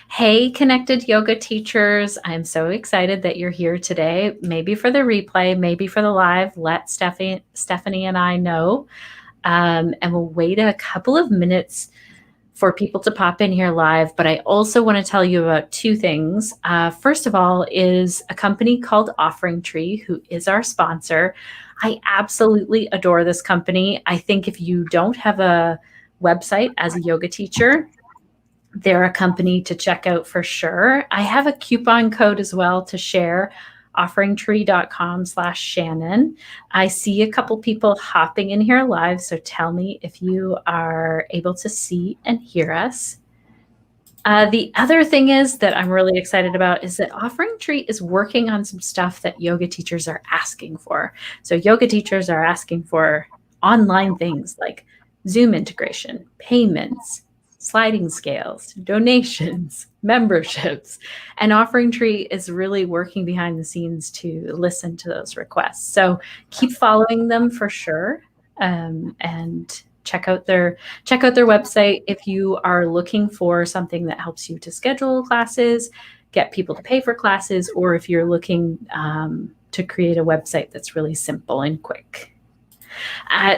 Hey, connected yoga teachers. I'm so excited that you're here today. Maybe for the replay, maybe for the live. Let Stephanie and I know. And we'll wait a couple of minutes for people to pop in here live. But I also want to tell you about two things. First of all, is a company called Offering Tree, who is our sponsor. I absolutely adore this company. I think if you don't have a website as a yoga teacher, they're a company to check out for sure. I have a coupon code as well to share, offeringtree.com/Shannon. I see a couple people hopping in here live, so tell me if you are able to see and hear us. The other thing is that I'm really excited about is that Offering Tree is working on some stuff that yoga teachers are asking for. So yoga teachers are asking for online things like Zoom integration, payments, sliding scales, donations, memberships, and Offering Tree is really working behind the scenes to listen to those requests. So keep following them for sure, and check out their website if you are looking for something that helps you to schedule classes, get people to pay for classes, or if you're looking to create a website that's really simple and quick.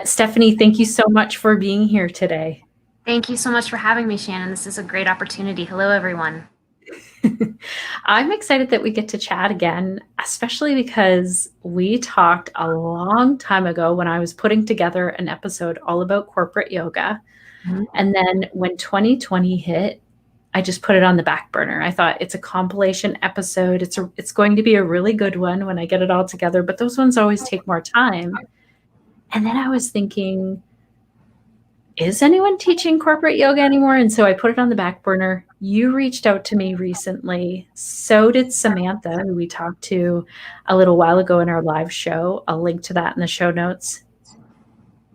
Stephanie, thank you so much for being here today. Thank you so much for having me, Shannon. This is a great opportunity. Hello, everyone. I'm excited that we get to chat again, especially because we talked a long time ago when I was putting together an episode all about corporate yoga. Mm-hmm. And then when 2020 hit, I just put it on the back burner. I thought it's a compilation episode. It's going to be a really good one when I get it all together, but those ones always take more time. And then I was thinking, is anyone teaching corporate yoga anymore? And so I put it on the back burner. You reached out to me recently. So did Samantha, who we talked to a little while ago in our live show. I'll link to that in the show notes.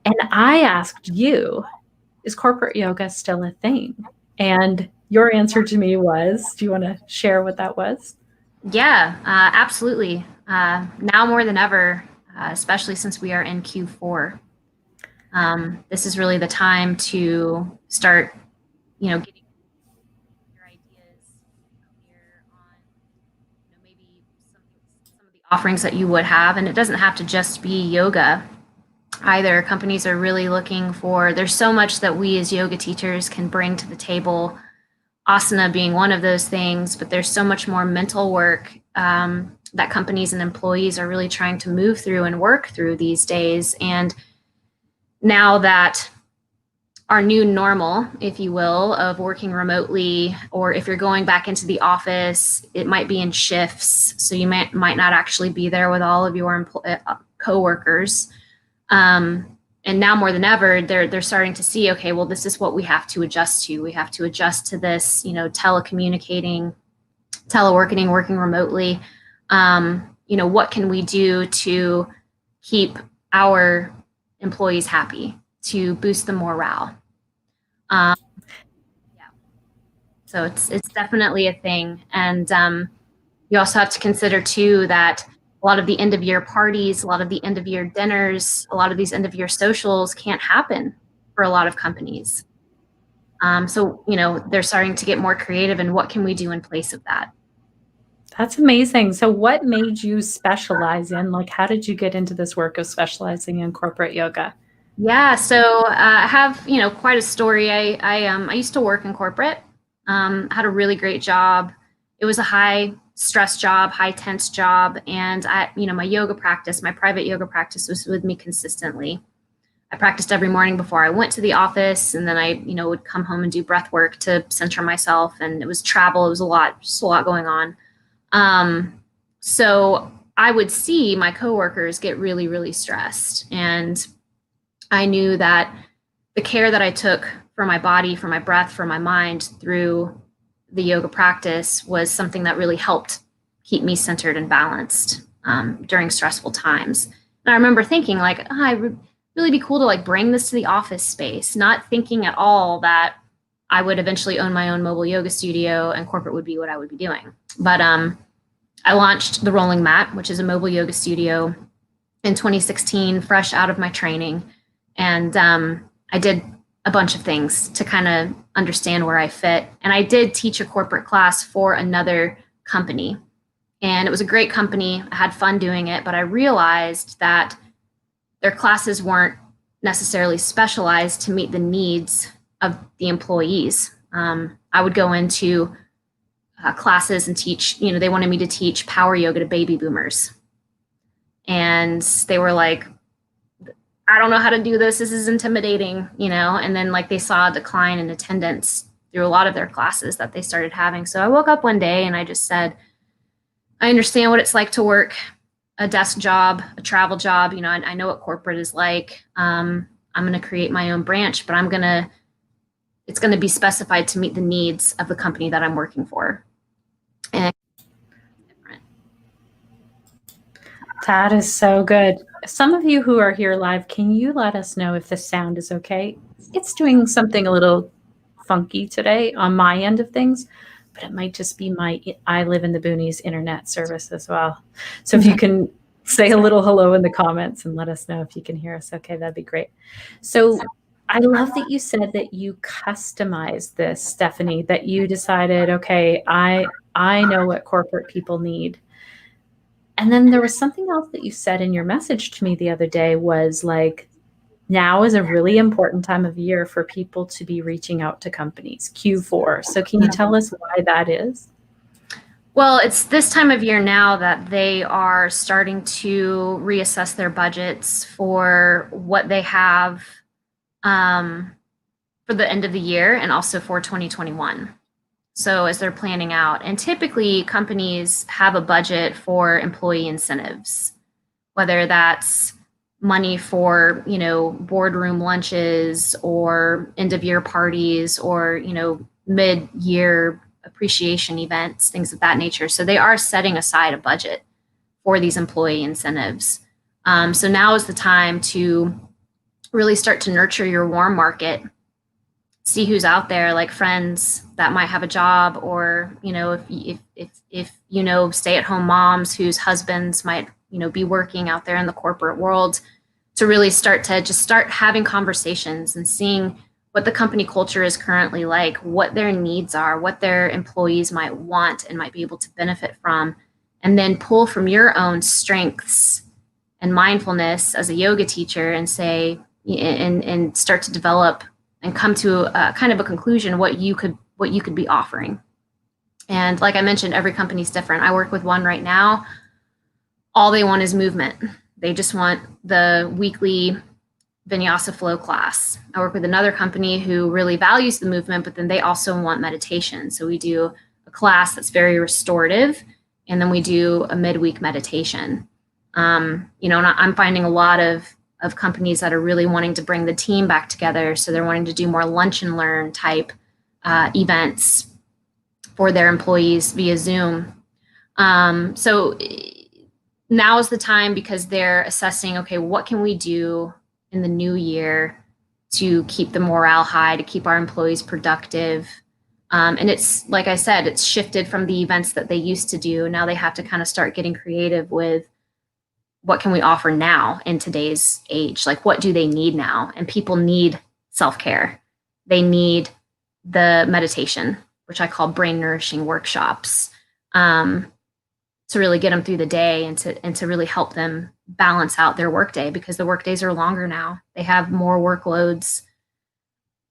And I asked you, is corporate yoga still a thing? And your answer to me was, do you want to share what that was? Yeah, absolutely. Now more than ever, especially since we are in Q4. This is really the time to start, getting your ideas clear on, maybe some of the offerings that you would have. And it doesn't have to just be yoga either. Companies are really looking for, there's so much that we as yoga teachers can bring to the table, asana being one of those things, but there's so much more mental work that companies and employees are really trying to move through and work through these days. And now that our new normal, if you will, of working remotely, or if you're going back into the office, it might be in shifts. So you might not actually be there with all of your coworkers. And now more than ever, they're starting to see, okay, well, this is what we have to adjust to. We have to adjust to this, telecommunicating, teleworking, working remotely. What can we do to keep our employees happy, to boost the morale? So it's definitely a thing. And you also have to consider too that a lot of the end of year parties, a lot of the end of year dinners, a lot of these end of year socials can't happen for a lot of companies. So they're starting to get more creative in what can we do in place of that. That's amazing. So what made you specialize in, how did you get into this work of specializing in corporate yoga? Yeah, so I have, quite a story. I used to work in corporate, had a really great job. It was a high stress job, high tense job. And my yoga practice, my private yoga practice was with me consistently. I practiced every morning before I went to the office, and then I, would come home and do breath work to center myself. And it was travel. It was just a lot going on. So I would see my coworkers get really, really stressed. And I knew that the care that I took for my body, for my breath, for my mind through the yoga practice was something that really helped keep me centered and balanced during stressful times. And I remember thinking it would really be cool to bring this to the office space, not thinking at all that I would eventually own my own mobile yoga studio and corporate would be what I would be doing. But I launched the Rolling Mat, which is a mobile yoga studio, in 2016, fresh out of my training. And I did a bunch of things to kind of understand where I fit. And I did teach a corporate class for another company. And it was a great company. I had fun doing it, but I realized that their classes weren't necessarily specialized to meet the needs of the employees. I would go into classes and teach, they wanted me to teach power yoga to baby boomers. And they were like, I don't know how to do this. This is intimidating, and then like they saw a decline in attendance through a lot of their classes that they started having. So I woke up one day and I just said, I understand what it's like to work a desk job, a travel job. I know what corporate is like. I'm going to create my own branch, but it's going to be specified to meet the needs of the company that I'm working for. And that is so good. Some of you who are here live, can you let us know if the sound is okay? It's doing something a little funky today on my end of things, but it might just be I live in the boonies internet service as well. So if you can say a little hello in the comments and let us know if you can hear us okay, that'd be great. So I love that you said that you customized this, Stephanie, that you decided, okay, I know what corporate people need. And then there was something else that you said in your message to me the other day was like, now is a really important time of year for people to be reaching out to companies, Q4. So can you tell us why that is? Well, it's this time of year now that they are starting to reassess their budgets for what they have for the end of the year and also for 2021. So as they're planning out, and typically companies have a budget for employee incentives, whether that's money for, boardroom lunches or end of year parties or, mid-year appreciation events, things of that nature. So they are setting aside a budget for these employee incentives. So now is the time to really start to nurture your warm market, see who's out there, like friends that might have a job, or if stay-at-home moms whose husbands might be working out there in the corporate world, to really start having conversations and seeing what the company culture is currently like, what their needs are, what their employees might want and might be able to benefit from, and then pull from your own strengths and mindfulness as a yoga teacher and say and start to develop and come to a kind of a conclusion what you could be offering. And like I mentioned, every company's different. I work with one right now. All they want is movement. They just want the weekly Vinyasa flow class. I work with another company who really values the movement, but then they also want meditation. So we do a class that's very restorative, and then we do a midweek meditation. And I'm finding a lot of companies that are really wanting to bring the team back together. So they're wanting to do more lunch and learn type events for their employees via Zoom. So now is the time, because they're assessing, okay, what can we do in the new year to keep the morale high, to keep our employees productive. And it's, like I said, it's shifted from the events that they used to do. Now they have to kind of start getting creative with what can we offer now in today's age? Like, what do they need now? And people need self-care. They need the meditation, which I call brain nourishing workshops, to really get them through the day and to really help them balance out their workday, because the workdays are longer now. They have more workloads,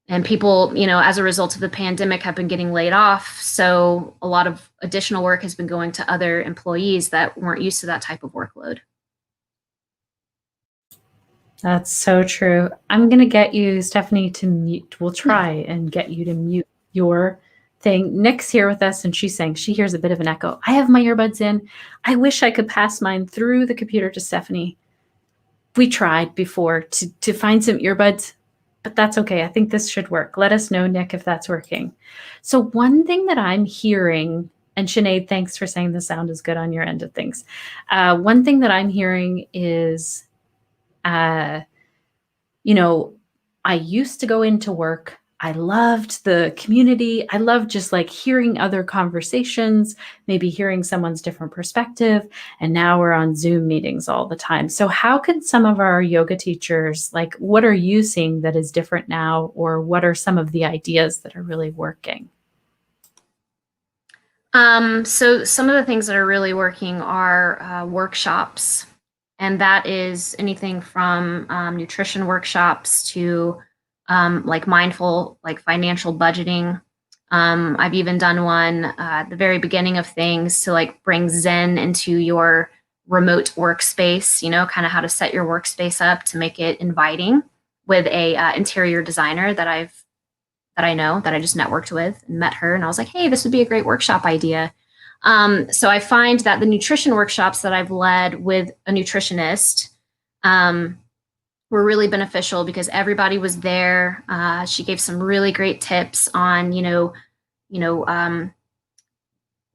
and people, as a result of the pandemic, have been getting laid off. So a lot of additional work has been going to other employees that weren't used to that type of workload. That's so true. I'm going to get you, Stephanie, to mute. We'll try and get you to mute your thing. Nick's here with us, and she's saying she hears a bit of an echo. I have my earbuds in. I wish I could pass mine through the computer to Stephanie. We tried before to find some earbuds, but that's okay. I think this should work. Let us know, Nick, if that's working. So one thing that I'm hearing, and Sinead, thanks for saying the sound is good on your end of things. One thing that I'm hearing is, I used to go into work. I loved the community. I loved just like hearing other conversations, maybe hearing someone's different perspective. And now we're on Zoom meetings all the time. So, how can some of our yoga teachers, like, what are you seeing that is different now? Or what are some of the ideas that are really working? So some of the things that are really working are workshops, and that is anything from nutrition workshops to like mindful, like financial budgeting. I've even done one at the very beginning of things to like bring Zen into your remote workspace. You know, kind of how to set your workspace up to make it inviting with a interior designer that I know that I just networked with and met her. And I was like, hey, this would be a great workshop idea. So I find that the nutrition workshops that I've led with a nutritionist were really beneficial because everybody was there. She gave some really great tips on,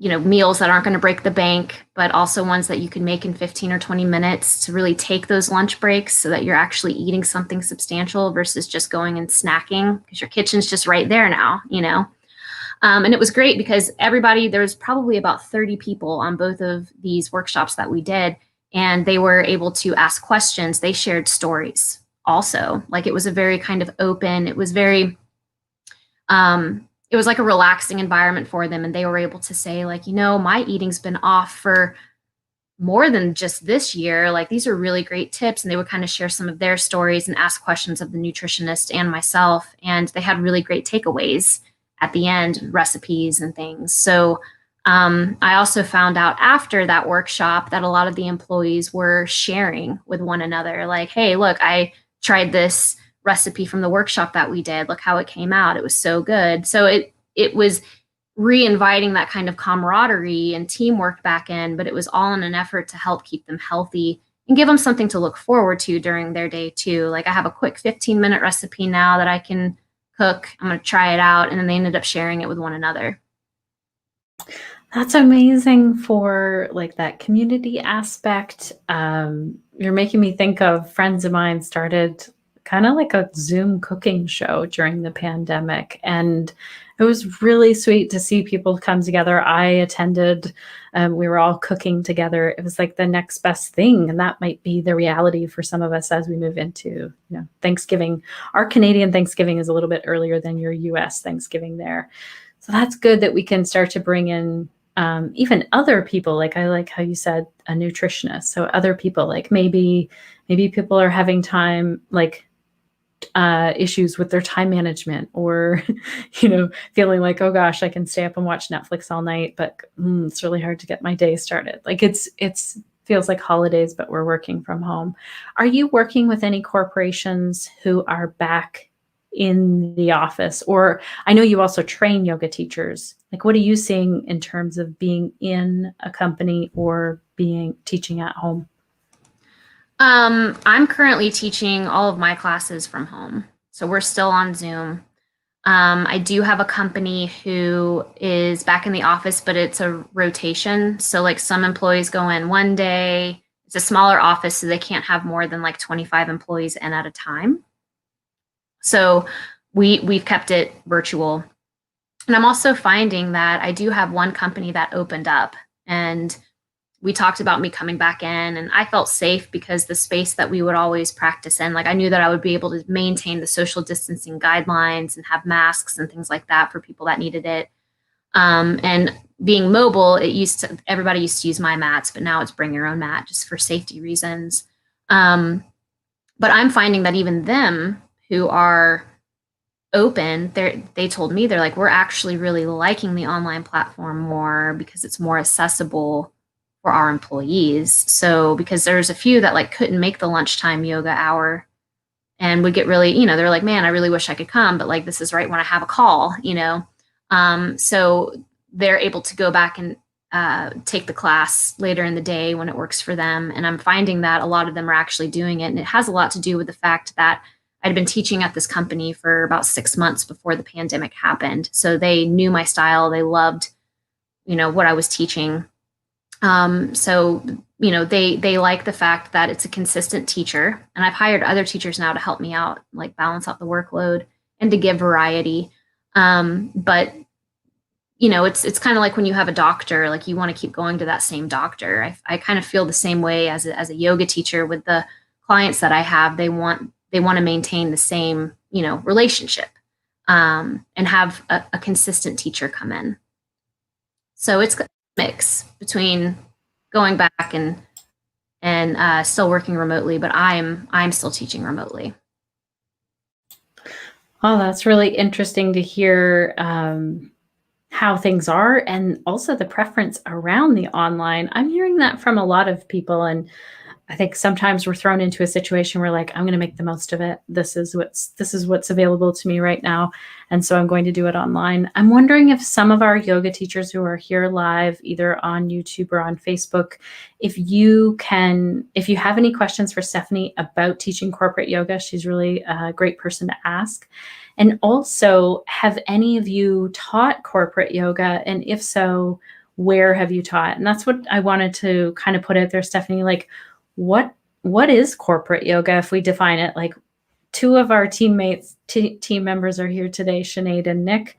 meals that aren't going to break the bank, but also ones that you can make in 15 or 20 minutes to really take those lunch breaks so that you're actually eating something substantial versus just going and snacking because your kitchen's just right there now. And it was great because there was probably about 30 people on both of these workshops that we did, and they were able to ask questions. They shared stories also. Like it was a very kind of open, it was very, it was like a relaxing environment for them. And they were able to say, like, my eating's been off for more than just this year. Like, these are really great tips. And they would kind of share some of their stories and ask questions of the nutritionist and myself. And they had really great takeaways at the end, recipes and things. So I also found out after that workshop that a lot of the employees were sharing with one another, like, hey, look, I tried this recipe from the workshop that we did. Look how it came out. It was so good. So it was re-inviting that kind of camaraderie and teamwork back in, but it was all in an effort to help keep them healthy and give them something to look forward to during their day too. Like I have a quick 15-minute recipe now that I can cook. I'm going to try it out. And then they ended up sharing it with one another. That's amazing for like that community aspect. You're making me think of friends of mine started kind of like a Zoom cooking show during the pandemic. And it was really sweet to see people come together. I attended, we were all cooking together. It was like the next best thing. And that might be the reality for some of us as we move into, Thanksgiving. Our Canadian Thanksgiving is a little bit earlier than your US Thanksgiving there. So that's good that we can start to bring in even other people. Like I like how you said a nutritionist. So other people, like maybe people are having time, like issues with their time management or, feeling like, oh gosh, I can stay up and watch Netflix all night, but it's really hard to get my day started. Like it's feels like holidays, but we're working from home. Are you working with any corporations who are back in the office? Or I know you also train yoga teachers. Like, what are you seeing in terms of being in a company or teaching at home? I'm currently teaching all of my classes from home. So we're still on Zoom. I do have a company who is back in the office, but it's a rotation. So like some employees go in one day. It's a smaller office, so they can't have more than like 25 employees in at a time. So we've kept it virtual. And I'm also finding that I do have one company that opened up, and we talked about me coming back in, and I felt safe because the space that we would always practice in, like I knew that I would be able to maintain the social distancing guidelines and have masks and things like that for people that needed it. And being mobile, everybody used to use my mats, but now it's bring your own mat just for safety reasons. But I'm finding that even them who are open, they told me, they're like, we're actually really liking the online platform more because it's more accessible for our employees. So because there's a few that like couldn't make the lunchtime yoga hour and would get really, they're like, man, I really wish I could come, but like this is right when I have a call, so they're able to go back and take the class later in the day when it works for them. And I'm finding that a lot of them are actually doing it. And it has a lot to do with the fact that I'd been teaching at this company for about 6 months before the pandemic happened. So they knew my style. They loved, what I was teaching. So they like the fact that it's a consistent teacher, and I've hired other teachers now to help me out, like balance out the workload. and to give variety. But it's kind of like when you have a doctor, like you want to keep going to that same doctor. I kind of feel the same way as a yoga teacher with the clients that I have. They want to maintain the same, relationship, and have a consistent teacher come in. So it's a mix between going back and still working remotely, but I'm still teaching remotely. Oh, that's really interesting to hear how things are, and also the preference around the online. I'm hearing that from a lot of people, and I think sometimes we're thrown into a situation where, like, I'm going to make the most of it. This is what's available to me right now, and so I'm going to do it online. I'm wondering if some of our yoga teachers who are here live, either on YouTube or on Facebook, if you have any questions for Stephanie about teaching corporate yoga. She's really a great person to ask. And also, have any of you taught corporate yoga? And if so, where have you taught? And that's what I wanted to kind of put out there, Stephanie. Like, what is corporate yoga if we define it? Like, two of our team members are here today, Sinead and Nick.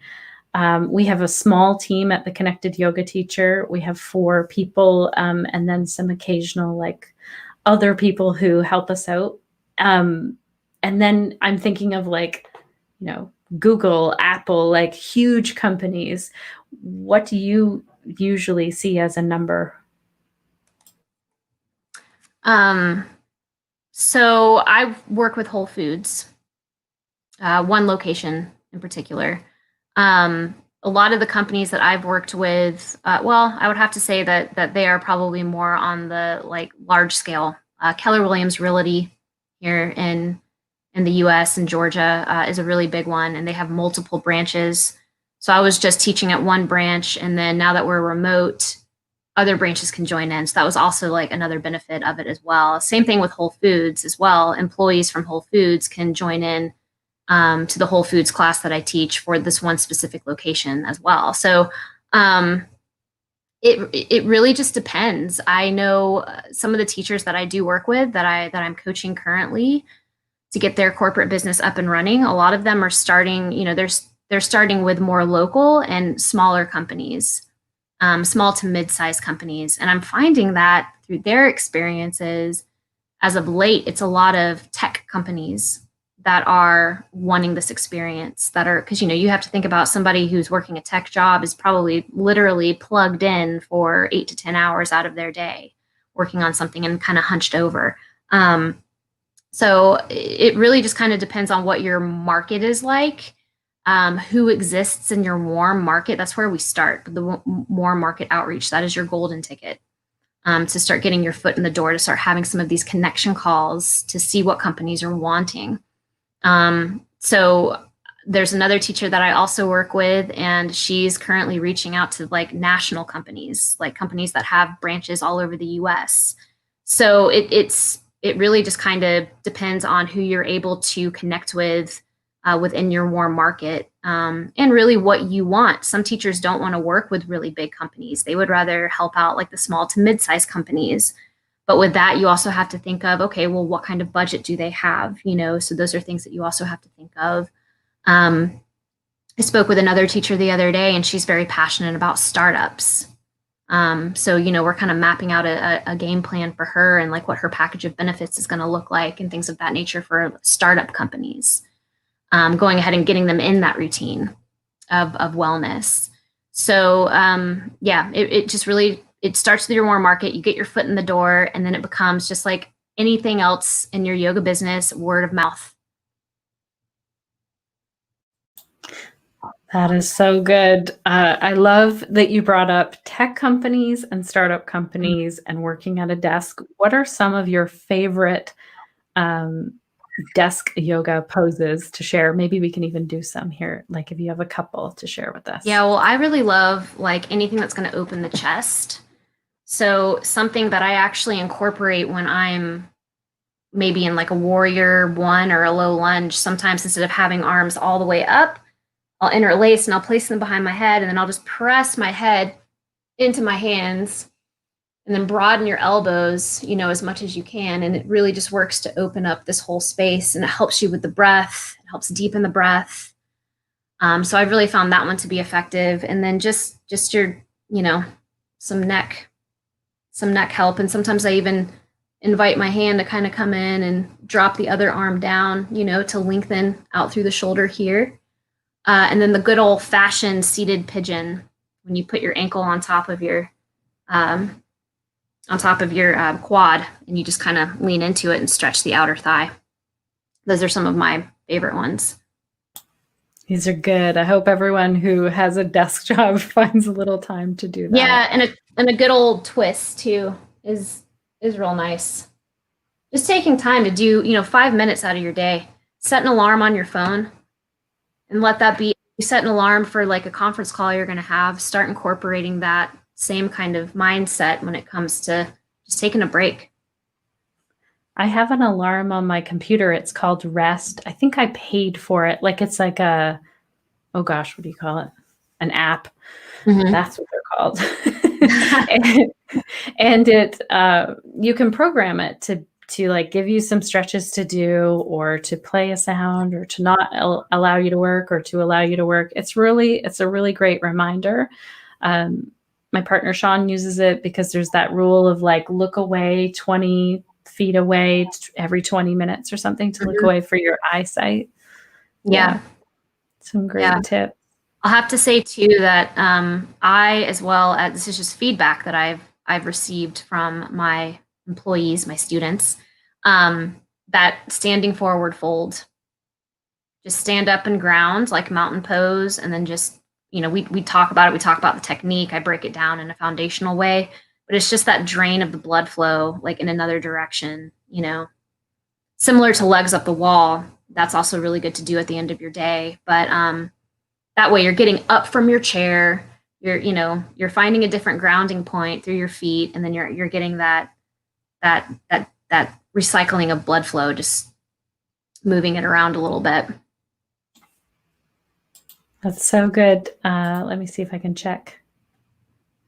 We have a small team at the Connected Yoga Teacher. We have 4 people, and then some occasional like other people who help us out. And then I'm thinking of like, Google, Apple, like huge companies. What do you usually see as a number? So I work with Whole Foods, one location in particular. A lot of the companies that I've worked with, I would have to say that they are probably more on the like large scale. Keller Williams Realty here in the U.S. and Georgia is a really big one, and they have multiple branches. So I was just teaching at one branch, and then now that we're remote, other branches can join in. So that was also like another benefit of it as well. Same thing with Whole Foods as well. Employees from Whole Foods can join in to the Whole Foods class that I teach for this one specific location as well. So it really just depends. I know some of the teachers that I do work with that I'm coaching currently to get their corporate business up and running. A lot of them are starting, they're starting with more local and smaller companies, small to mid-sized companies. And I'm finding that through their experiences, as of late, it's a lot of tech companies that are wanting this experience, that are, because you have to think about somebody who's working a tech job is probably literally plugged in for 8 to 10 hours out of their day working on something and kind of hunched over. So it really just kind of depends on what your market is like, who exists in your warm market. That's where we start, the warm market outreach. That is your golden ticket, to start getting your foot in the door, to start having some of these connection calls to see what companies are wanting. So there's another teacher that I also work with, and she's currently reaching out to like national companies, like companies that have branches all over the US. So it really just kind of depends on who you're able to connect with within your warm market, and really what you want. Some teachers don't want to work with really big companies. They would rather help out like the small to mid-sized companies. But with that, you also have to think of, okay, well, what kind of budget do they have? So those are things that you also have to think of. I spoke with another teacher the other day, and she's very passionate about startups. So, we're kind of mapping out a game plan for her and like what her package of benefits is going to look like and things of that nature for startup companies, going ahead and getting them in that routine of wellness. So, it just really, it starts with your warm market. You get your foot in the door, and then it becomes just like anything else in your yoga business, word of mouth. That is so good. I love that you brought up tech companies and startup companies and working at a desk. What are some of your favorite desk yoga poses to share? Maybe we can even do some here, like if you have a couple to share with us. Yeah, well, I really love like anything that's going to open the chest. So something that I actually incorporate when I'm maybe in like a warrior one or a low lunge, sometimes instead of having arms all the way up, I'll interlace and I'll place them behind my head, and then I'll just press my head into my hands and then broaden your elbows, as much as you can. And it really just works to open up this whole space, and it helps you with the breath. It helps deepen the breath. So I've really found that one to be effective. And then just your, some neck help. And sometimes I even invite my hand to kind of come in and drop the other arm down, to lengthen out through the shoulder here. And then the good old fashioned seated pigeon, when you put your ankle on top of your quad, and you just kind of lean into it and stretch the outer thigh. Those are some of my favorite ones. These are good. I hope everyone who has a desk job finds a little time to do that. Yeah, and a good old twist too is real nice. Just taking time to do, 5 minutes out of your day. Set an alarm on your phone and let that be. You set an alarm for like a conference call you're going to have. Start incorporating that same kind of mindset when it comes to just taking a break. I have an alarm on my computer. It's called Rest. I think I paid for it. Like it's like what do you call it? An app. Mm-hmm. That's what they're called. and it, you can program it to like give you some stretches to do, or to play a sound, or to not allow you to work, or to allow you to work. It's a really great reminder. My partner Sean uses it because there's that rule of like look away 20 feet away every 20 minutes or something to look away for your eyesight. Yeah. Some great tips. I'll have to say too that I, as well as, this is just feedback that I've received from my employees, my students, that standing forward fold, just stand up and ground like mountain pose, and then just, we talk about it. We talk about the technique. I break it down in a foundational way, but it's just that drain of the blood flow, like in another direction, similar to legs up the wall. That's also really good to do at the end of your day. But that way you're getting up from your chair, you're finding a different grounding point through your feet, and then you're getting that recycling of blood flow, just moving it around a little bit. That's so good. Let me see if I can check.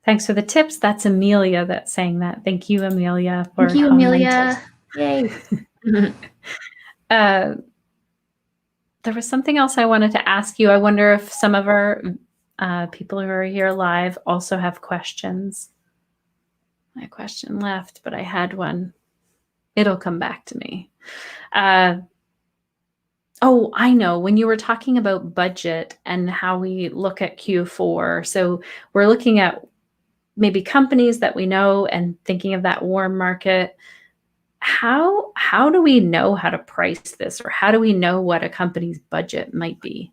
Thanks for the tips. That's Amelia that's saying that. Thank you, Amelia. Thank you, Amelia. Yay. There was something else I wanted to ask you. I wonder if some of our people who are here live also have questions. My question left, but I had one. It'll come back to me. Oh, I know. When you were talking about budget and how we look at Q4, so we're looking at maybe companies that we know and thinking of that warm market. How do we know how to price this, or how do we know what a company's budget might be?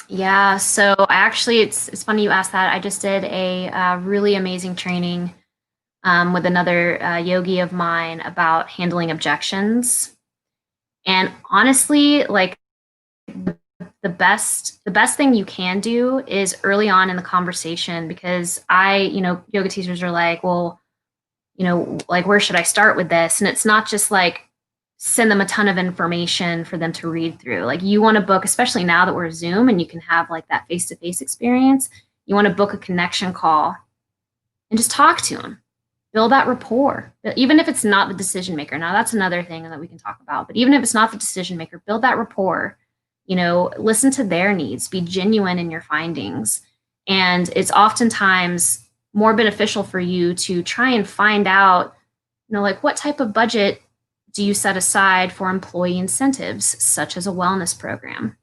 Yeah, so it's funny you asked that. I just did a really amazing training with another yogi of mine about handling objections. And honestly, like the best thing you can do is early on in the conversation, because yoga teachers are like, well, like, where should I start with this? And it's not just like send them a ton of information for them to read through. Like, you want to book, especially now that we're Zoom and you can have like that face-to-face experience, you want to book a connection call and just talk to them. Build that rapport, even if it's not the decision maker. Now, that's another thing that we can talk about. But even if it's not the decision maker, build that rapport. Listen to their needs. Be genuine in your findings. And it's oftentimes more beneficial for you to try and find out, like, what type of budget do you set aside for employee incentives, such as a wellness program?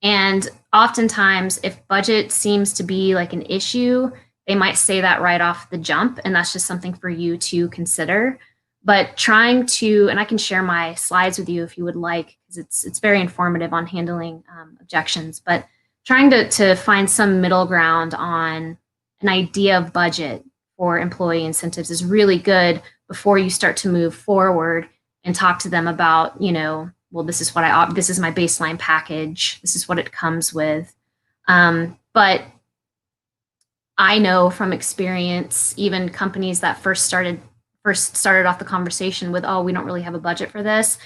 And oftentimes, if budget seems to be like an issue, they might say that right off the jump, and that's just something for you to consider. But trying to, and I can share my slides with you if you would like, because it's very informative on handling objections, but trying to find some middle ground on an idea of budget for employee incentives is really good before you start to move forward and talk to them about, well, this is this is my baseline package. This is what it comes with. But I know from experience, even companies that first started off the conversation with, oh, we don't really have a budget for this.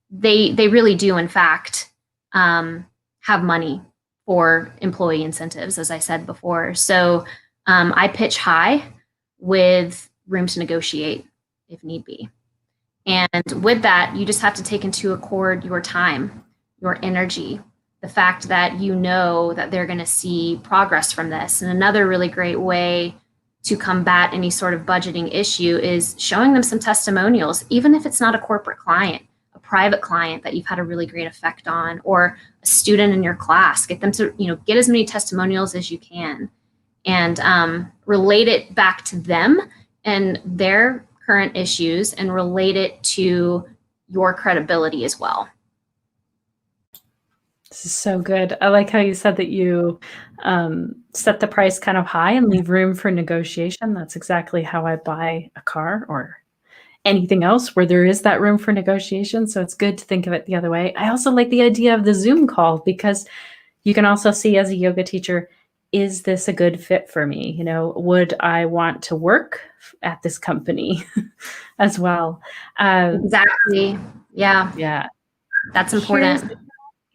They really do, in fact, have money for employee incentives, as I said before. So I pitch high with room to negotiate if need be. And with that, you just have to take into accord your time. your energy, the fact that you know that they're going to see progress from this. And another really great way to combat any sort of budgeting issue is showing them some testimonials, even if it's not a corporate client, a private client that you've had a really great effect on, or a student in your class. Get them to, get as many testimonials as you can, and relate it back to them and their current issues, and relate it to your credibility as well. This is so good. I like how you said that you set the price kind of high and leave room for negotiation. That's exactly how I buy a car or anything else where there is that room for negotiation. So it's good to think of it the other way. I also like the idea of the Zoom call, because you can also see as a yoga teacher, is this a good fit for me? Would I want to work at this company as well? Exactly. Yeah. Yeah. That's important.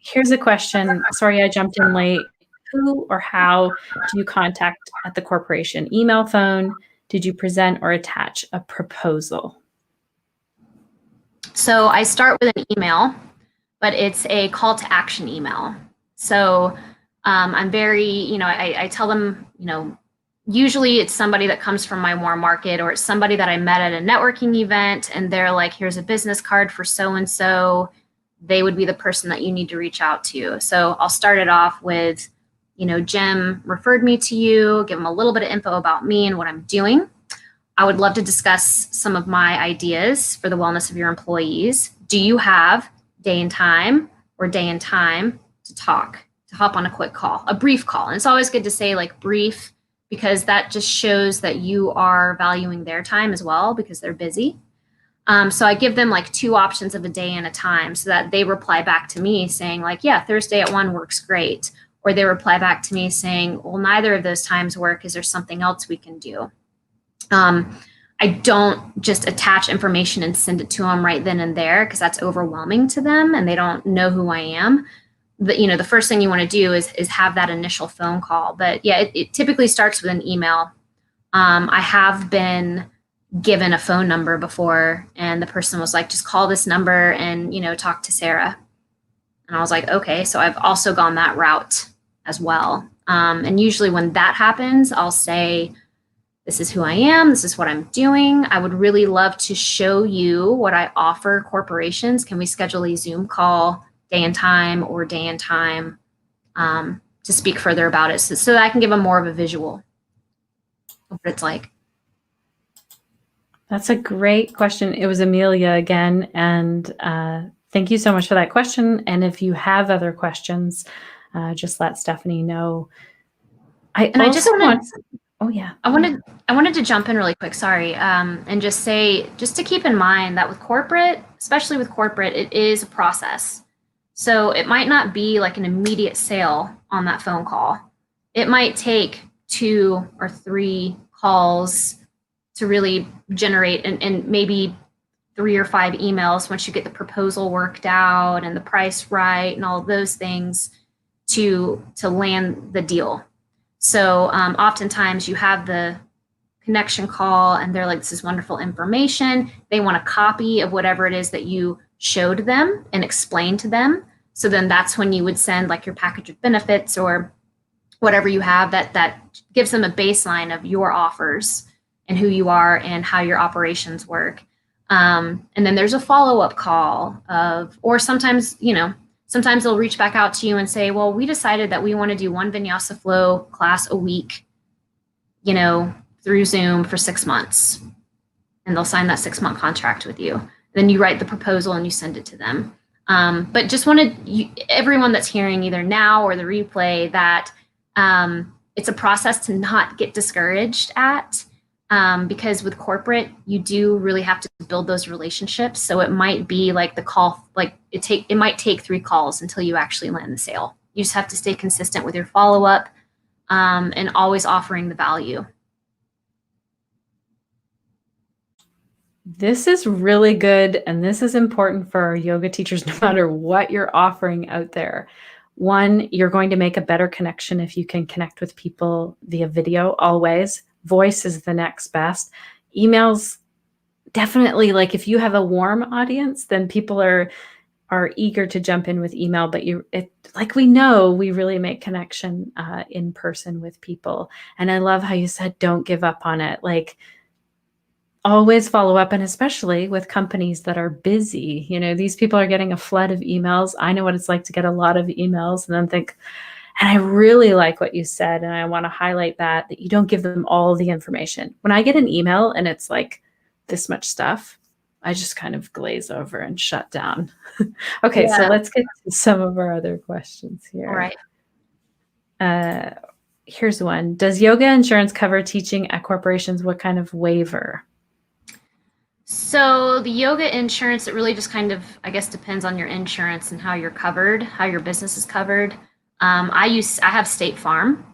Here's a question. Sorry, I jumped in late. Who or how do you contact at the corporation? Email, phone? Did you present or attach a proposal? So I start with an email, but it's a call to action email. So I'm very, I tell them, usually it's somebody that comes from my warm market, or it's somebody that I met at a networking event and they're like, here's a business card for so-and-so. They would be the person that you need to reach out to. So I'll start it off with, Jim referred me to you, give them a little bit of info about me and what I'm doing. I would love to discuss some of my ideas for the wellness of your employees. Do you have day and time to talk, to hop on a quick call, a brief call? And it's always good to say like brief, because that just shows that you are valuing their time as well, because they're busy. So I give them like 2 options of a day and a time, so that they reply back to me saying like, yeah, Thursday at 1 works great. Or they reply back to me saying, well, neither of those times work. Is there something else we can do? I don't just attach information and send it to them right then and there, because that's overwhelming to them and they don't know who I am. But, the first thing you want to do is have that initial phone call. But yeah, it typically starts with an email. I have been given a phone number before, and the person was like, just call this number and, talk to Sarah. And I was like, okay. So I've also gone that route as well. And usually when that happens, I'll say, this is who I am. This is what I'm doing. I would really love to show you what I offer corporations. Can we schedule a Zoom call day and time to speak further about it, so that I can give them more of a visual of what it's like? That's a great question. It was Amelia again. And thank you so much for that question. And if you have other questions, just let Stephanie know. I wanted to jump in really quick, sorry, and just say, just to keep in mind that with corporate, especially with corporate, it is a process. So it might not be like an immediate sale on that phone call. It might take 2 or 3 calls to really generate, and maybe 3 or 5 emails once you get the proposal worked out and the price right and all of those things to land the deal. So oftentimes you have the connection call and they're like, this is wonderful information. They want a copy of whatever it is that you showed them and explained to them. So then that's when you would send like your package of benefits or whatever you have that gives them a baseline of your offers and who you are and how your operations work. And then there's a follow-up call or sometimes, sometimes they'll reach back out to you and say, well, we decided that we want to do 1 Vinyasa Flow class a week, through Zoom for 6 months. And they'll sign that 6-month contract with you. Then you write the proposal and you send it to them. But just wanted everyone that's hearing either now or the replay that it's a process to not get discouraged at. Because with corporate, you do really have to build those relationships. So it might be like the call, like it might take 3 calls until you actually land the sale. You just have to stay consistent with your follow-up and always offering the value. This is really good. And this is important for our yoga teachers, no matter what you're offering out there. 1, you're going to make a better connection if you can connect with people via video always. Voice is the next best. Emails, definitely, like if you have a warm audience, then people are are eager to jump in with email, but like we know, we really make connection in person with people. And I love how you said, don't give up on it. Like, always follow up, and especially with companies that are busy. These people are getting a flood of emails. I know what it's like to get a lot of emails and then think, and I really like what you said, and I want to highlight that you don't give them all the information. When I get an email and it's like this much stuff, I just kind of glaze over and shut down. Okay, so let's get to some of our other questions here. All right. Here's one. Does yoga insurance cover teaching at corporations? What kind of waiver? So the yoga insurance, it really just kind of, I guess, depends on your insurance and how you're covered, how your business is covered. I have State Farm,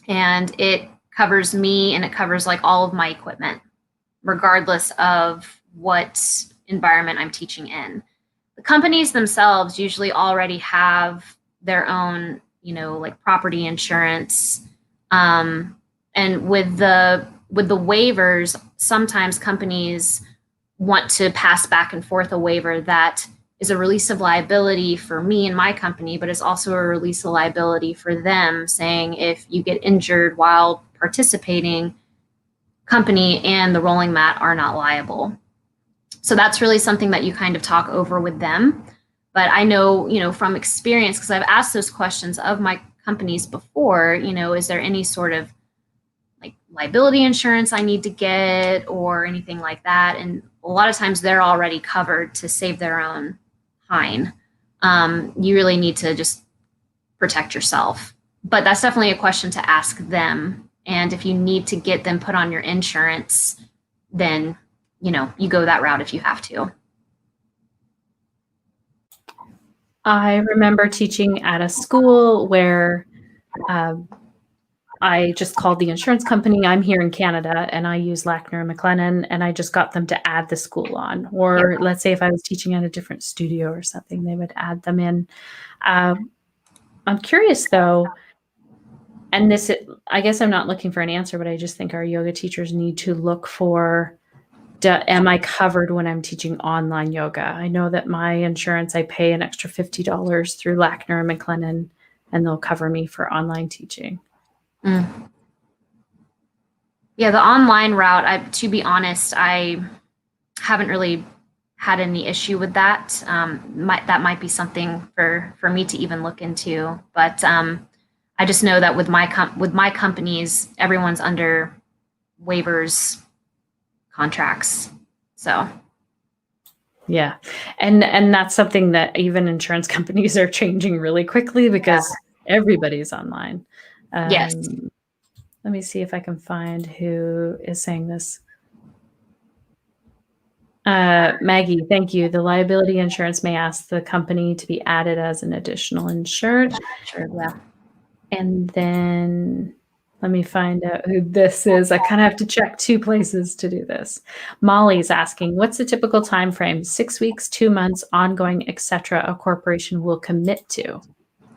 and it covers me, and it covers like all of my equipment, regardless of what environment I'm teaching in. The companies themselves usually already have their own, like property insurance. And with the waivers, sometimes companies want to pass back and forth a waiver that is a release of liability for me and my company, but it's also a release of liability for them, saying if you get injured while participating, company and the rolling mat are not liable. So that's really something that you kind of talk over with them. But I know, from experience, because I've asked those questions of my companies before, is there any sort of like liability insurance I need to get or anything like that? And a lot of times they're already covered to save their own hine. You really need to just protect yourself. But that's definitely a question to ask them. And if you need to get them put on your insurance, then, you go that route if you have to. I remember teaching at a school where I just called the insurance company. I'm here in Canada and I use Lackner and McLennan, and I just got them to add the school on. Or let's say if I was teaching at a different studio or something, they would add them in. I'm curious though, and I guess I'm not looking for an answer, but I just think our yoga teachers need to look for, am I covered when I'm teaching online yoga? I know that my insurance, I pay an extra $50 through Lackner and McLennan, and they'll cover me for online teaching. Yeah, the online route, to be honest, I haven't really had any issue with that. That might be something for me to even look into. But I just know that with my companies, everyone's under waivers contracts. So yeah, and that's something that even insurance companies are changing really quickly because everybody's online. Yes. Let me see if I can find who is saying this. Maggie, thank you. The liability insurance may ask the company to be added as an additional insured. Sure, yeah. And then let me find out who this is. I kind of have to check two places to do this. Molly's asking, what's the typical time frame? 6 weeks, 2 months, ongoing, etc. a corporation will commit to?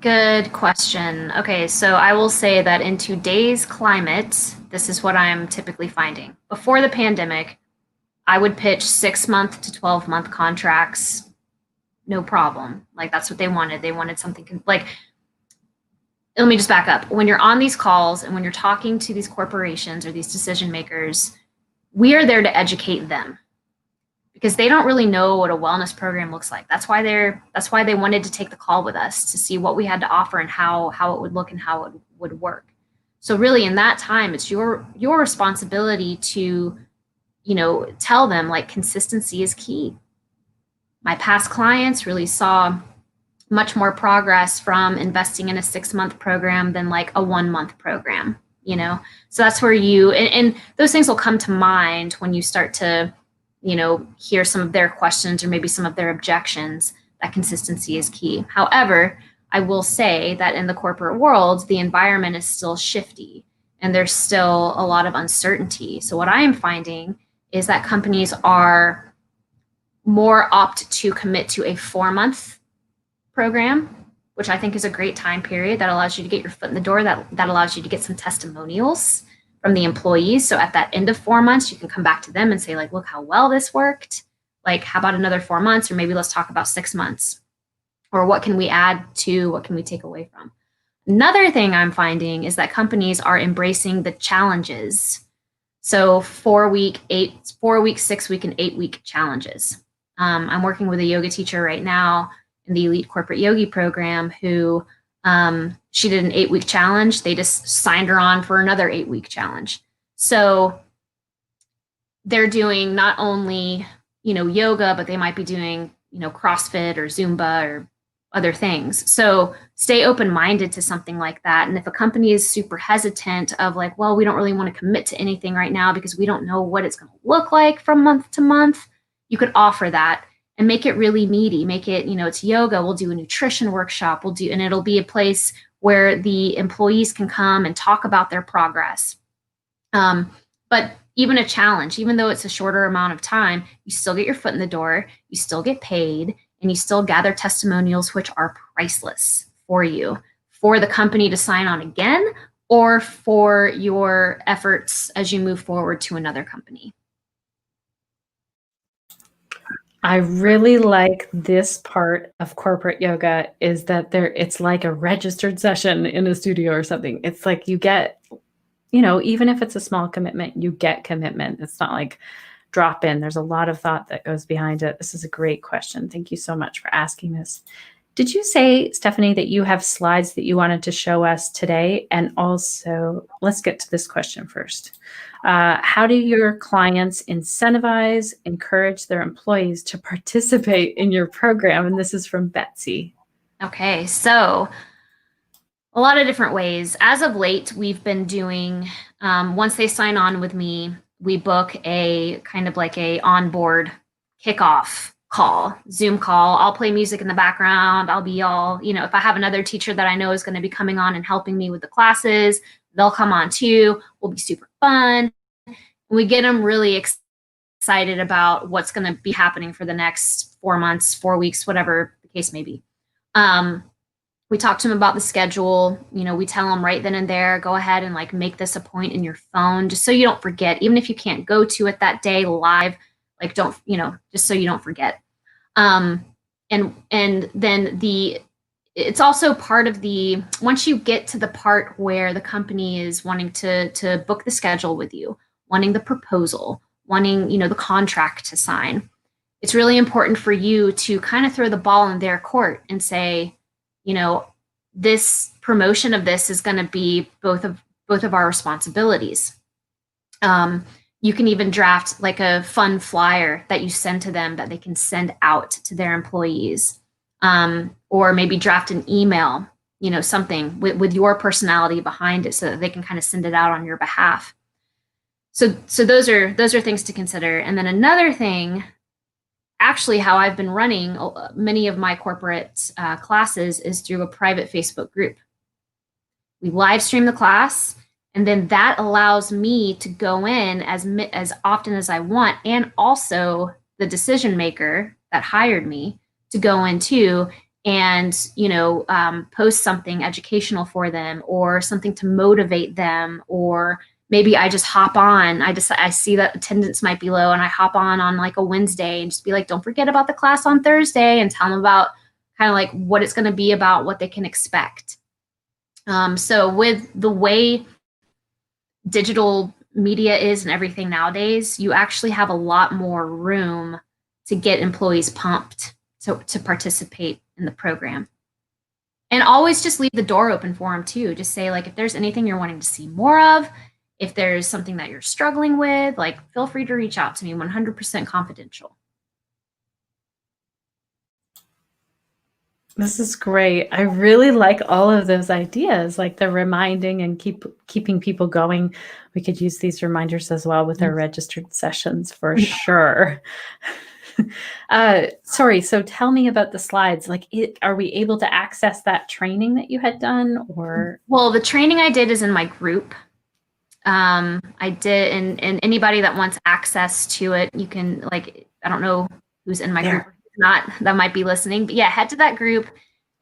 Good question. Okay, so I will say that in today's climate, this is what I'm typically finding. Before the pandemic, I would pitch 6-month to 12-month contracts, no problem. Like that's what they wanted. They wanted something like, let me just back up. When you're on these calls and when you're talking to these corporations or these decision makers, we are there to educate them because they don't really know what a wellness program looks like. That's why they wanted to take the call with us to see what we had to offer and how it would look and how it would work. So really in that time, it's your responsibility to, tell them like consistency is key. My past clients really saw much more progress from investing in a 6-month program than like a 1-month program, So that's where and those things will come to mind when you start to, hear some of their questions or maybe some of their objections. That consistency is key. However, I will say that in the corporate world, the environment is still shifty and there's still a lot of uncertainty. So what I am finding is that companies are more apt to commit to a 4-month program, which I think is a great time period that allows you to get your foot in the door, that allows you to get some testimonials from the employees. So at that end of 4 months, you can come back to them and say like, look how well this worked. Like, how about another 4 months? Or maybe let's talk about 6 months. Or what can we add to, what can we take away from? Another thing I'm finding is that companies are embracing the challenges. So 4-week, 6-week, and 8-week challenges. I'm working with a yoga teacher right now in the Elite Corporate Yogi program who she did an 8-week challenge. They just signed her on for another 8-week challenge. So they're doing not only, yoga, but they might be doing, CrossFit or Zumba or other things. So stay open-minded to something like that. And if a company is super hesitant of like, well, we don't really want to commit to anything right now because we don't know what it's going to look like from month to month, you could offer that and make it really meaty. Make it, it's yoga. We'll do a nutrition workshop. And it'll be a place where the employees can come and talk about their progress. But even a challenge, even though it's a shorter amount of time, you still get your foot in the door, you still get paid, and you still gather testimonials, which are priceless for you, for the company to sign on again, or for your efforts as you move forward to another company. I really like this part of corporate yoga is that it's like a registered session in a studio or something. It's like you get, even if it's a small commitment, you get commitment. It's not like drop in. There's a lot of thought that goes behind it. This is a great question. Thank you so much for asking this. Did you say, Stephanie, that you have slides that you wanted to show us today? And also, let's get to this question first. How do your clients incentivize, encourage their employees to participate in your program? And this is from Betsy. Okay, so a lot of different ways. As of late, we've been doing, once they sign on with me, we book a kind of like a onboard kickoff call, Zoom call. I'll play music in the background. I'll be all, if I have another teacher that I know is going to be coming on and helping me with the classes, they'll come on too. Will be super fun. We get them really excited about what's going to be happening for the next 4 months, 4 weeks, whatever the case may be. We talk to them about the schedule. We tell them right then and there, go ahead and like make this a point in your phone, just so you don't forget, even if you can't go to it that day live, like don't, just so you don't forget. And then it's also part of once you get to the part where the company is wanting to book the schedule with you, wanting the proposal, wanting, the contract to sign, it's really important for you to kind of throw the ball in their court and say, this promotion of this is going to be both of our responsibilities. You can even draft like a fun flyer that you send to them that they can send out to their employees, or maybe draft an email, something with your personality behind it so that they can kind of send it out on your behalf. So those are things to consider. And then another thing, actually how I've been running many of my corporate classes is through a private Facebook group. We live stream the class, and then that allows me to go in as often as I want, and also the decision maker that hired me to go in too and post something educational for them or something to motivate them, or maybe I just hop on. I see that attendance might be low and I hop on like a Wednesday and just be like, don't forget about the class on Thursday, and tell them about kind of like what it's going to be about, what they can expect. So with the way digital media is and everything nowadays, you actually have a lot more room to get employees pumped to participate in the program. And always just leave the door open for them too. Just say, like, if there's anything you're wanting to see more of, if there's something that you're struggling with, like, feel free to reach out to me, 100% confidential. This is great. I really like all of those ideas, like the reminding and keeping people going. We could use these reminders as well with our registered sessions for sure. Sorry, so tell me about the slides. Like, are we able to access that training that you had done, or? Well, the training I did is in my group. I did, and anybody that wants access to it, you can, like, I don't know who's in my group or who's not, that might be listening, but yeah, head to that group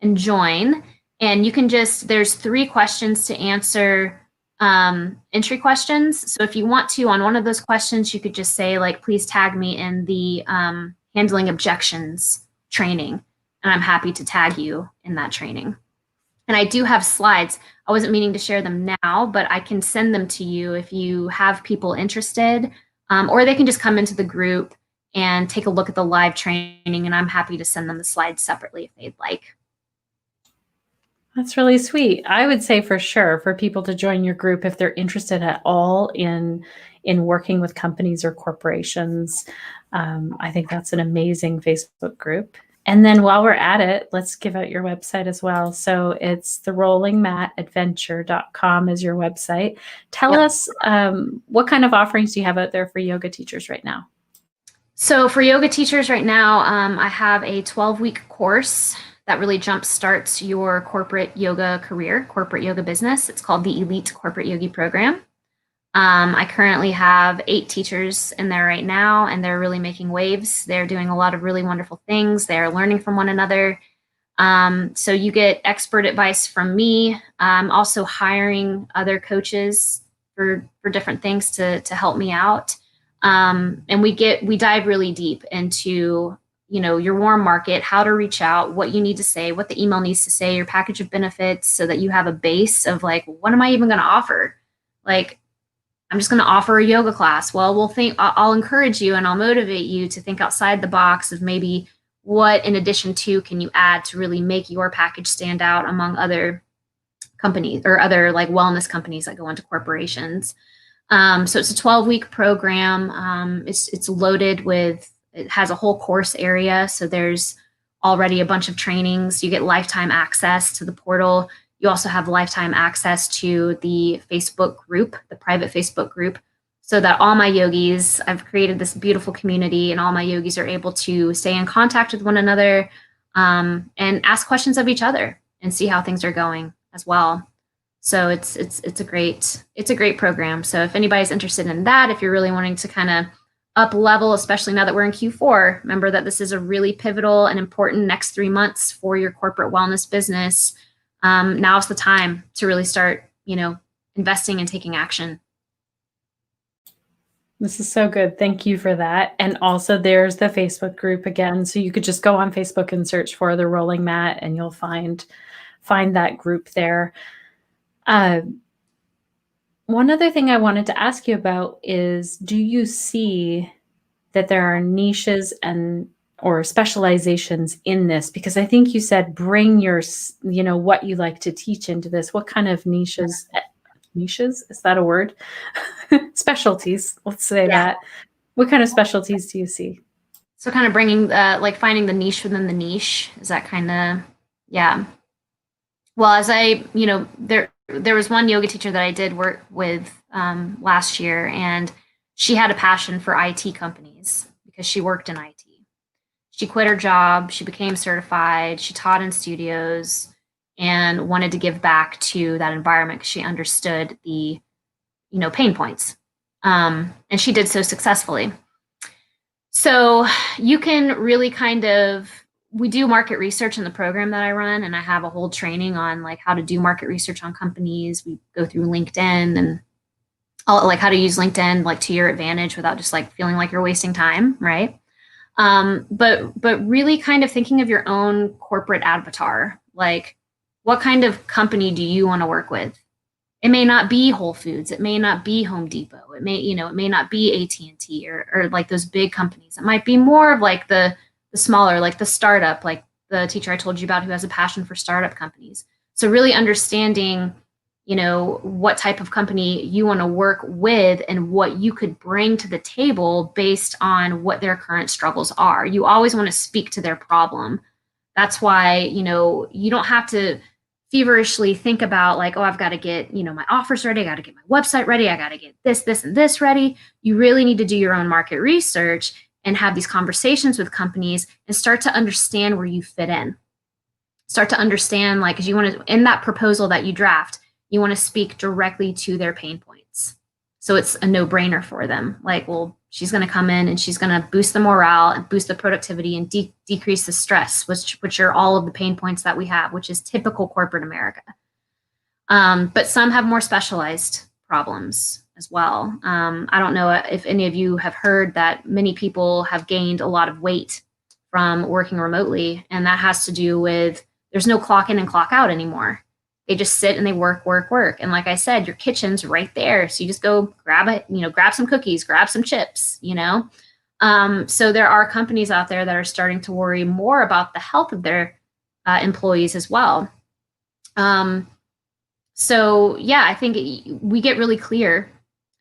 and join. And you can there's 3 questions to answer, entry questions. So if you want to, on one of those questions, you could just say, like, please tag me in the handling objections training. And I'm happy to tag you in that training. And I do have slides. I wasn't meaning to share them now, but I can send them to you if you have people interested, or they can just come into the group and take a look at the live training, and I'm happy to send them the slides separately if they'd like. That's really sweet. I would say for sure for people to join your group if they're interested at all in working with companies or corporations. I think that's an amazing Facebook group. And then while we're at it, let's give out your website as well. So it's therollingmatadventure.com is your website. Tell us what kind of offerings do you have out there for yoga teachers right now? So for yoga teachers right now, I have a 12-week course that really jumpstarts your corporate yoga career, corporate yoga business. It's called the Elite Corporate Yogi Program. I currently have 8 teachers in there right now, and they're really making waves. They're doing a lot of really wonderful things. They're learning from one another. So you get expert advice from me. I'm also hiring other coaches for different things to help me out. And we dive really deep into, your warm market, how to reach out, what you need to say, what the email needs to say, your package of benefits, so that you have a base of like, what am I even going to offer? Like, I'm just going to offer a yoga class. Well, I'll encourage you and I'll motivate you to think outside the box of maybe what, in addition to, can you add to really make your package stand out among other companies or other like wellness companies that go into corporations. So it's a 12-week program. It's loaded with, it has a whole course area. So there's already a bunch of trainings. You get lifetime access to the portal. You also have lifetime access to the Facebook group, the private Facebook group, so that all my yogis, I've created this beautiful community, and all my yogis are able to stay in contact with one another, and ask questions of each other and see how things are going as well. So it's a great program. So if anybody's interested in that, if you're really wanting to kind of up level, especially now that we're in Q4, remember that this is a really pivotal and important next 3 months for your corporate wellness business. Now's the time to really start, investing and taking action. This is so good. Thank you for that. And also there's the Facebook group again. So you could just go on Facebook and search for the Rolling Mat and you'll find that group there. One other thing I wanted to ask you about is, do you see that there are niches or specializations in this? Because I think you said bring your, what you like to teach into this. What kind of niches, is that a word? Specialties, let's say that. What kind of specialties do you see? So kind of bringing, finding the niche within the niche. Is that kind of, yeah. Well, as there was one yoga teacher that I did work with last year, and she had a passion for IT companies because she worked in IT. She quit her job, she became certified, she taught in studios, and wanted to give back to that environment because she understood the, pain points. And she did so successfully. So you can really we do market research in the program that I run, and I have a whole training on like how to do market research on companies. We go through LinkedIn and how to use LinkedIn like to your advantage without just like feeling like you're wasting time, right? But really kind of thinking of your own corporate avatar, like what kind of company do you want to work with? It may not be Whole Foods, it may not be Home Depot, it may not be AT&T or like those big companies. It might be more of like the smaller, like the startup, like the teacher I told you about who has a passion for startup companies. So really understanding, what type of company you want to work with and what you could bring to the table based on what their current struggles are. You always want to speak to their problem. That's why, you don't have to feverishly think about like, oh, I've got to get, my offers ready. I got to get my website ready. I got to get this, and this ready. You really need to do your own market research and have these conversations with companies and start to understand where you fit in. Start to understand, like, because you want to, in that proposal that you draft, you want to speak directly to their pain points. So it's a no-brainer for them. Like, well, she's going to come in and she's going to boost the morale and boost the productivity and decrease the stress, which are all of the pain points that we have, which is typical corporate America. But some have more specialized problems as well. I don't know if any of you have heard that many people have gained a lot of weight from working remotely. And that has to do with there's no clock in and clock out anymore. They just sit and they work, work, work. And like I said, your kitchen's right there. So you just go grab it, grab some cookies, grab some chips, So there are companies out there that are starting to worry more about the health of their employees as well. So yeah, I think we get really clear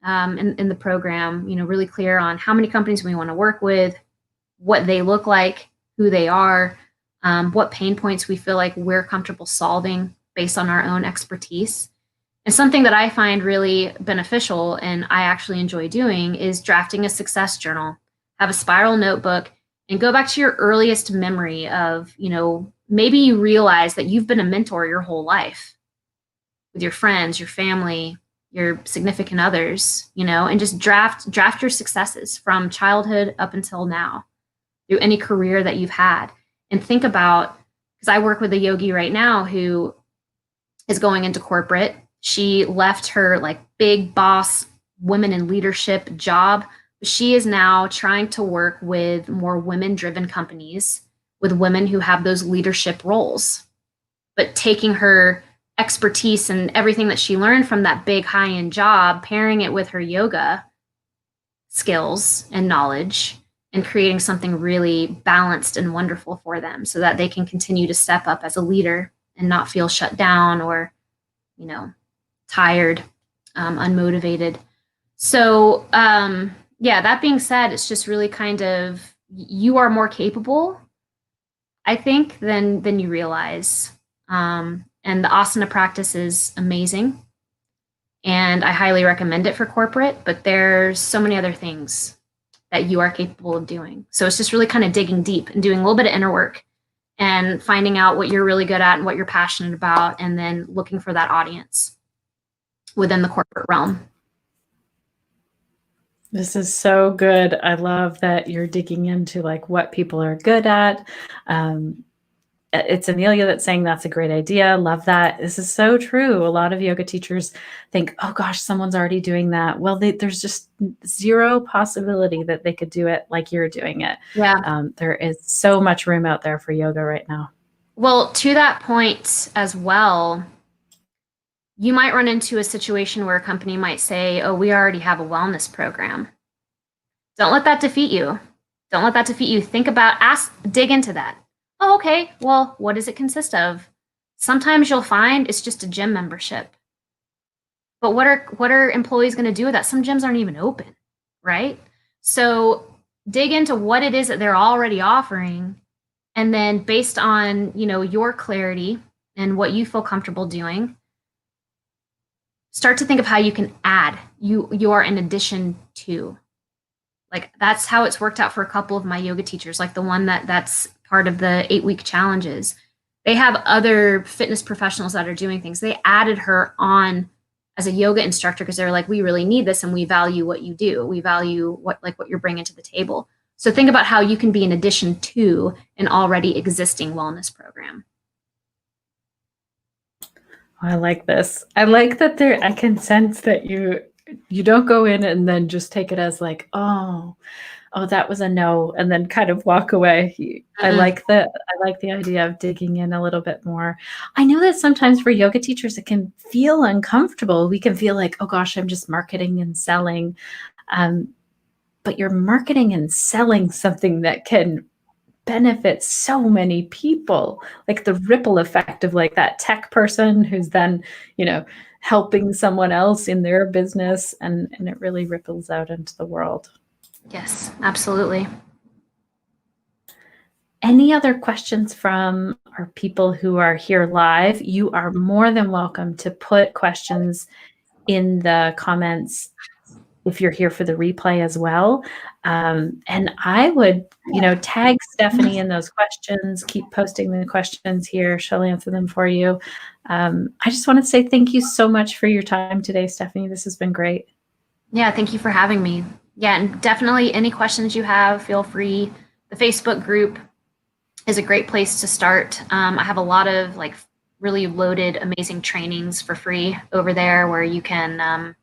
in the program, really clear on how many companies we want to work with, what they look like, who they are, what pain points we feel like we're comfortable solving based on our own expertise. And something that I find really beneficial and I actually enjoy doing is drafting a success journal, have a spiral notebook, and go back to your earliest memory of, maybe you realize that you've been a mentor your whole life with your friends, your family, your significant others, and just draft your successes from childhood up until now through any career that you've had. And think about, because I work with a yogi right now who is going into corporate. She left her big boss women in leadership job. She is now trying to work with more women-driven companies with women who have those leadership roles, but taking her expertise and everything that she learned from that big high-end job, pairing it with her yoga skills and knowledge, and creating something really balanced and wonderful for them so that they can continue to step up as a leader and not feel shut down or, tired, unmotivated. So, yeah, that being said, it's just really kind of, you are more capable, I think, than you realize. And the asana practice is amazing. And I highly recommend it for corporate, but there's so many other things that you are capable of doing. So it's just really kind of digging deep and doing a little bit of inner work and finding out what you're really good at and what you're passionate about, and then looking for that audience within the corporate realm. This is so good. I love that you're digging into what people are good at. It's Amelia that's saying that's a great idea. Love that. This is so true. A lot of yoga teachers think, oh gosh, someone's already doing that. Well, there's just zero possibility that they could do it like you're doing it. Yeah. There is so much room out there for yoga right now. Well, to that point as well, you might run into a situation where a company might say, oh, we already have a wellness program. Don't let that defeat you. Don't let that defeat you. Think about, dig into that. Oh, okay, well, what does it consist of? Sometimes you'll find it's just a gym membership. But what are employees going to do with that? Some gyms aren't even open, right? So dig into what it is that they're already offering. And then based on, your clarity and what you feel comfortable doing, start to think of how you can add. You are in addition to. That's how it's worked out for a couple of my yoga teachers, the one that's part of the 8-week challenges. They have other fitness professionals that are doing things. They added her on as a yoga instructor because they're like, we really need this and we value what you do. We value what you're bringing to the table. So think about how you can be in addition to an already existing wellness program. I like this. I like that I can sense that you don't go in and then just take it as oh, that was a no, and then kind of walk away. Mm-hmm. I like the idea of digging in a little bit more. I know that sometimes for yoga teachers, it can feel uncomfortable. We can feel like, oh gosh, I'm just marketing and selling. But you're marketing and selling something that can benefit so many people, the ripple effect of that tech person who's then, helping someone else in their business, and it really ripples out into the world. Yes, absolutely. Any other questions from our people who are here live? You are more than welcome to put questions in the comments if you're here for the replay as well. And I would, tag Stephanie in those questions, keep posting the questions here. She'll answer them for you. I just want to say thank you so much for your time today, Stephanie. This has been great. Yeah, thank you for having me. Yeah, and definitely any questions you have, feel free. The Facebook group is a great place to start. I have a lot of really loaded, amazing trainings for free over there where you can,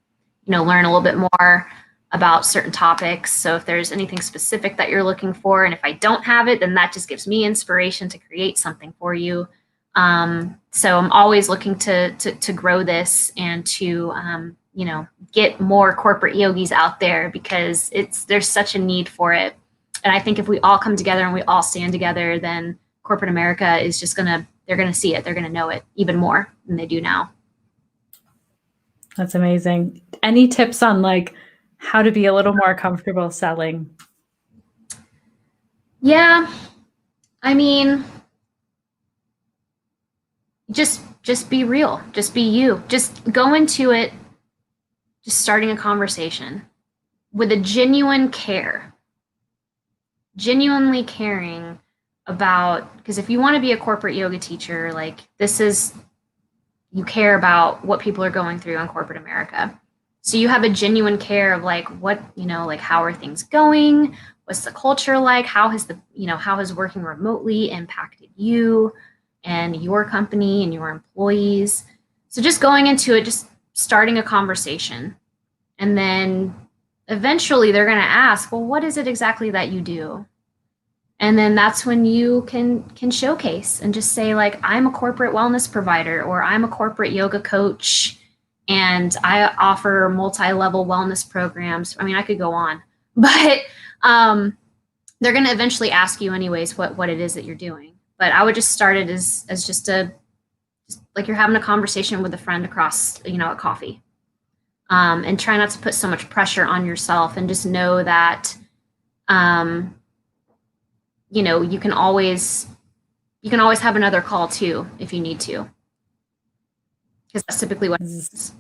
learn a little bit more about certain topics. So if there's anything specific that you're looking for, and if I don't have it, then that just gives me inspiration to create something for you. So I'm always looking to grow this and to get more corporate yogis out there, because there's such a need for it. And I think if we all come together and we all stand together, then corporate America is just they're gonna see it, they're gonna know it even more than they do now. That's amazing. Any tips on like how to be a little more comfortable selling? Yeah, I mean, just be real, just be you, just go into it, just starting a conversation with a genuine care, genuinely caring about, because if you want to be a corporate yoga teacher, like you care about what people are going through in corporate America. So you have a genuine care of like, what, like, how are things going? What's the culture like? How has working remotely impacted you and your company and your employees? So just going into it, just starting a conversation. And then eventually they're going to ask, well, what is it exactly that you do? And then that's when you can showcase and just say, like, I'm a corporate wellness provider, or I'm a corporate yoga coach, and I offer multi-level wellness programs. I mean, I could go on, but they're going to eventually ask you anyways what it is that you're doing. But I would just start it as just like you're having a conversation with a friend across, a coffee, and try not to put so much pressure on yourself, and just know that, you can always have another call too if you need to, because that's typically what it is.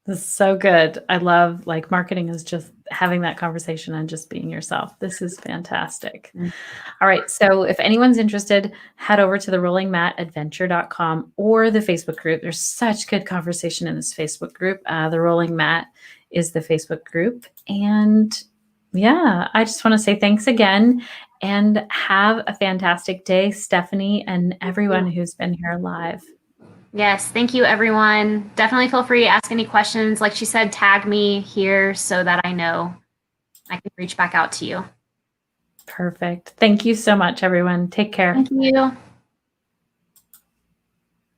This is so good. I love, like, marketing is just having that conversation and just being yourself. This is fantastic. Mm. All right. So if anyone's interested, head over to the rollingmatadventure.com or the Facebook group. There's such good conversation in this Facebook group. The Rolling Mat is the Facebook group. And yeah, I just want to say thanks again and have a fantastic day, Stephanie, and everyone who's been here live. Yes, thank you, everyone. Definitely feel free to ask any questions. Like she said, tag me here so that I know I can reach back out to you. Perfect. Thank you so much, everyone. Take care. Thank you.